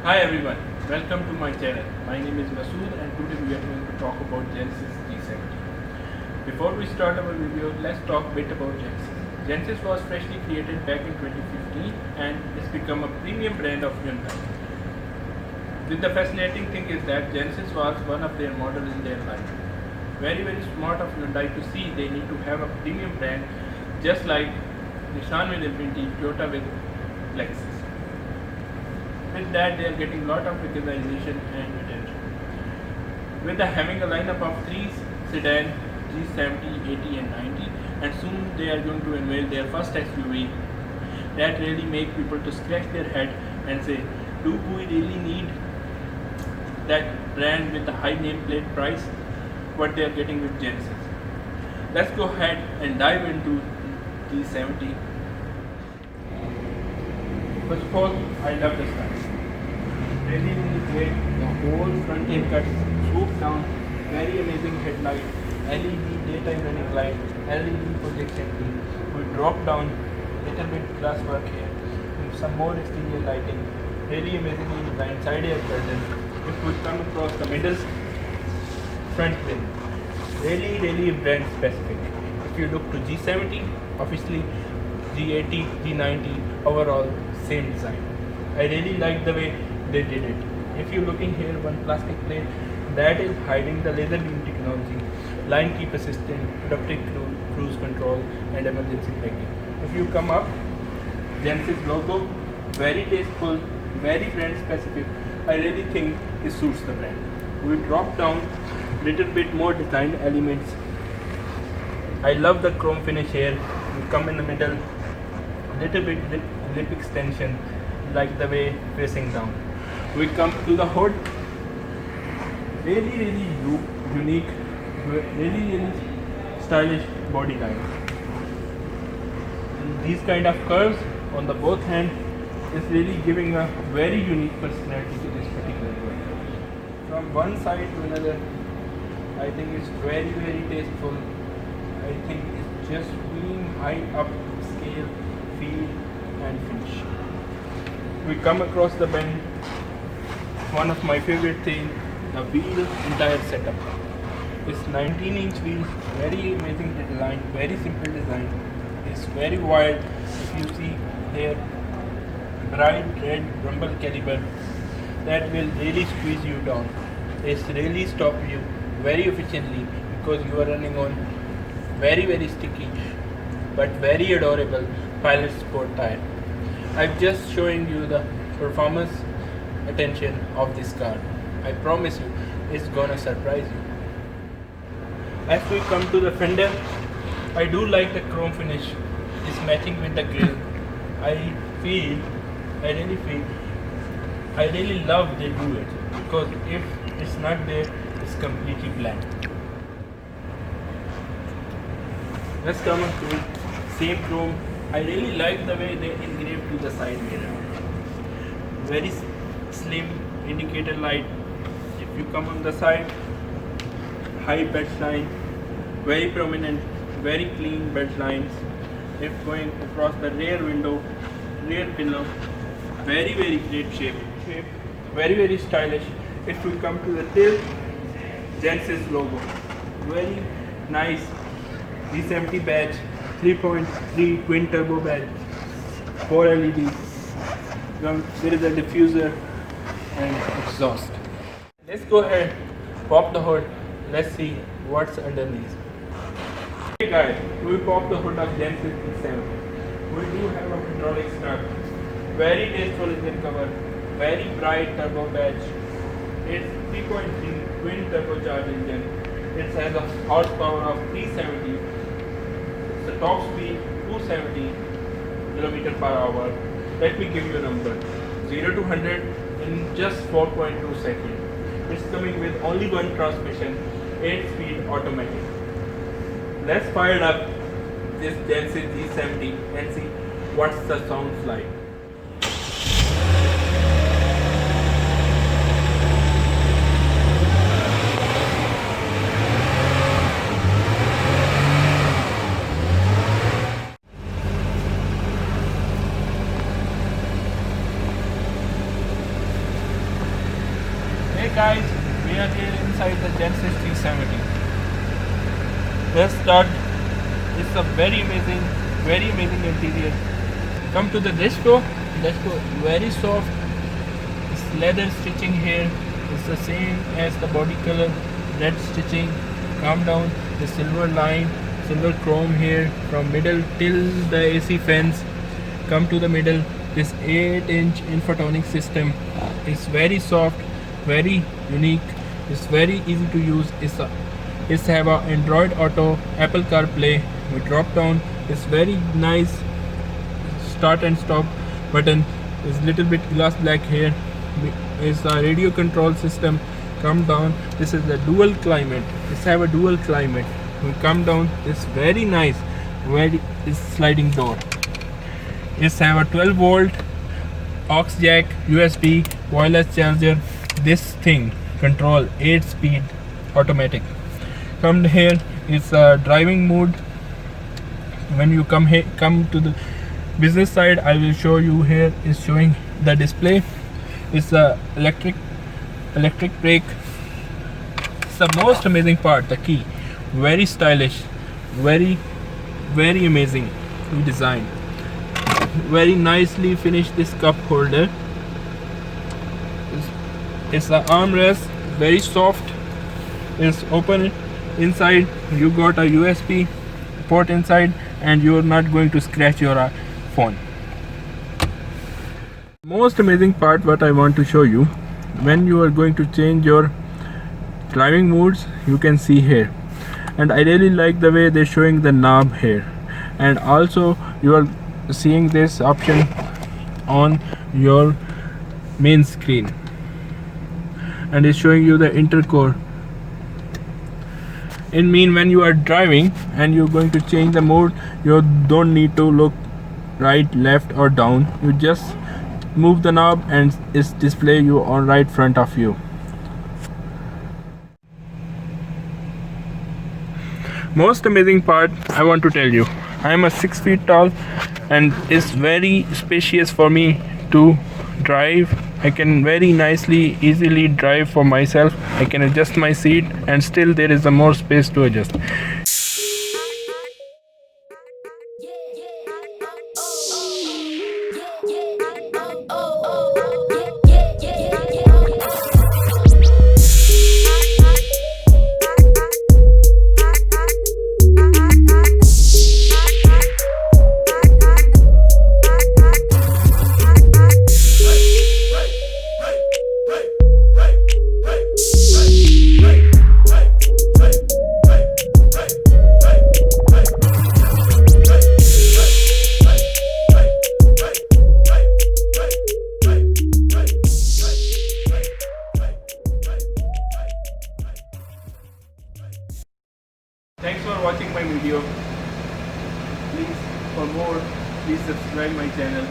Hi everyone, welcome to my channel. My name is Masood and today we are going to talk about Genesis G70. Before we start our video, let's talk a bit about Genesis. Genesis was freshly created back in 2015 and it's become a premium brand of Hyundai. The fascinating thing is that Genesis was one of their models in their line. Very smart of Hyundai to see they need to have a premium brand just like Nissan with Infiniti, Toyota with Lexus. With that, they are getting a lot of recognition and attention. With having a lineup of three sedan G70, 80 and 90, and soon they are going to unveil their first SUV, that really make people to scratch their head and say, do we really need that brand with a high nameplate price? What they are getting with Genesis. Let's go ahead and dive into G70. First of all, I love the style. Really great. The whole front end cut swoop down. Very amazing headlight. LED daytime running light. LED projection beam. We drop down little bit glass work here. With some more exterior lighting. Really amazingly designed side air curtain. If we come across the middle front wing, really brand specific. If you look to G70, obviously G80, G90, overall same design. I really like the way they did it. If you look in here, one plastic plate that is hiding the laser beam technology, line keep assistant, adaptive cruise control, and emergency braking. If you come up, Genesis logo, very tasteful, very brand specific. I really think it suits the brand. We drop down little bit more design elements. I love the chrome finish here. We come in the middle, little bit lip extension, like the way facing down. We come to the hood, really unique, really stylish body line. And these kind of curves on the both hand is really giving a very unique personality to this particular vehicle. From one side to another, I think it's very tasteful. I think it's just being high up scale, feel and finish. We come across the bend. One of my favorite thing, the wheel entire setup. It's 19-inch wheel, very amazing design, very simple design. It's very wide. If you see here, bright red rumble caliber, that will really squeeze you down. It's really stop you very efficiently because you are running on very sticky but very adorable Pilot Sport tire. I'm just showing you the performance attention of this car. I promise you, it's gonna surprise you. As we come to the fender, I do like the chrome finish. It's matching with the grille. I really love they do it because if it's not there, it's completely blank. Let's come to same chrome. I really like the way they engraved to the side mirror. Very slim indicator light. If you come on the side, high belt line, very prominent, very clean belt lines. If going across the rear window, rear pillow, very great shape, very stylish. If we come to the tail, Genesis logo, very nice G70 badge, 3.3 twin turbo badge, 4 LEDs. There is a diffuser and exhaust. Let's go ahead, pop the hood. Let's see what's underneath. Hey guys, we pop the hood of Genesis G70. We do have a hydraulic start. Very tasteful engine cover. Very bright turbo badge. It's 3.3 twin turbocharged engine. It has a horsepower of 370. The top speed 270 km per hour. Let me give you a number. 0 to 100 in just 4.2 seconds. It's coming with only one transmission, 8-speed automatic. Let's fire up this Genesis G70 and see what's the sounds like. inside the Genesis 370. Let's start. It's a very amazing interior. Come to the dashboard. Dashboard very soft. It's leather stitching here. It's the same as the body color, red stitching. Come down, the silver line, silver chrome here from middle till the AC fence. Come to the middle. This 8-inch infotainment system is very soft, very unique. It's very easy to use. It's have a Android Auto, Apple CarPlay. We drop down. It's very nice. Start and stop button is little bit glass black here. It's a radio control system. Come down. This is the dual climate. It's have a dual climate. We come down. It's very nice. It's sliding door. It's have a 12-volt aux jack, USB, wireless charger. This thing control 8-speed automatic. Come here. It's a driving mode. When you come to the business side, I will show you here. Is showing the display. It's a electric brake. It's the most amazing part, the key. Very stylish, very amazing design. Very nicely finished this cup holder. It's an armrest, very soft. It's open inside. You got a USB port inside, and you're not going to scratch your phone. Most amazing part what I want to show you, when you are going to change your driving modes, you can see here. And I really like the way they're showing the knob here, and also you are seeing this option on your main screen, and it's showing you the intercore. It means when you are driving and you're going to change the mode, you don't need to look right, left or down. You just move the knob and it's display you on right front of you. Most amazing part I want to tell you, I am a 6 feet tall, and it's very spacious for me to drive. I can very nicely, easily drive for myself. I can adjust my seat, and still there is a more space to adjust. Thanks for watching my video. Please, for more, please subscribe my channel.